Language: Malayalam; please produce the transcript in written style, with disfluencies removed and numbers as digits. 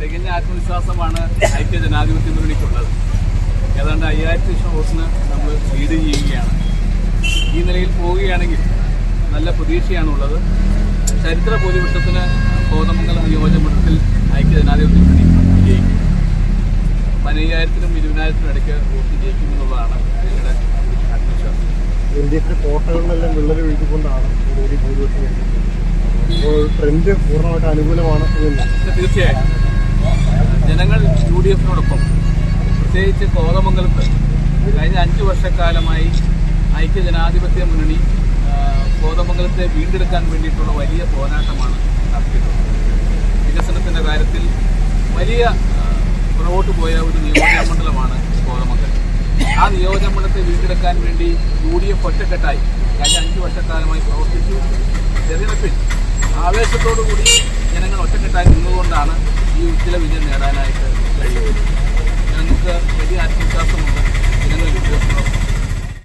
തികഞ്ഞ ആത്മവിശ്വാസമാണ് ഐക്യ ജനാധിപത്യ മുന്നണിക്കുള്ളത്. ഏതാണ്ട് 5000 വോട്ടിന് നമ്മൾ ലീഡ് ചെയ്യുകയാണ്. ഈ നിലയിൽ പോവുകയാണെങ്കിൽ നല്ല പ്രതീക്ഷയാണുള്ളത്. ചരിത്ര ഭൂരിപക്ഷത്തിന് കോതമംഗലം നിയോജകമണ്ഡലത്തിൽ ഐക്യ ജനാധിപത്യ മുന്നണി വിജയിക്കും. 15,000-നും 20,000-നും ഇടയ്ക്ക് വോട്ട് ജയിക്കുമെന്നുള്ളതാണ് ഞങ്ങളുടെ ആത്മവിശ്വാസം. LDF കോട്ടകളിലെല്ലാം വിള്ളൽ വീഴ്ത്തിക്കൊണ്ടാണ് മോദി ഭൂരിപക്ഷം നേടിയിട്ടുള്ളത്. അപ്പോൾ ട്രെൻഡ് പൂർണ്ണമായിട്ട് അനുകൂലമാണ്. തീർച്ചയായും ജനങ്ങൾ UDF-നോടൊപ്പം, പ്രത്യേകിച്ച് കോതമംഗലത്ത് കഴിഞ്ഞ 5 വർഷക്കാലമായി ഐക്യ ജനാധിപത്യ മുന്നണി കോതമംഗലത്തെ വീണ്ടെടുക്കാൻ വേണ്ടിയിട്ടുള്ള വലിയ പോരാട്ടമാണ് നടത്തിയിട്ടുള്ളത്. വികസനത്തിൻ്റെ കാര്യത്തിൽ വലിയ പുറകോട്ട് പോയ ഒരു നിയോജകമണ്ഡലമാണ് കോതമംഗലം. ആ നിയോജകമണ്ഡലത്തെ വീണ്ടെടുക്കാൻ വേണ്ടി UDF ഒറ്റക്കെട്ടായി കഴിഞ്ഞ 5 വർഷക്കാലമായി പ്രവർത്തിച്ചു. തെരഞ്ഞെടുപ്പിൽ ആവേശത്തോടുകൂടി ജനങ്ങൾ ഒറ്റക്കെട്ടായി നിന്നുകൊണ്ടാണ് ഈ ഉജ്ജ്വല വിജയം നേടാനായിട്ട് കഴിയുന്നത്.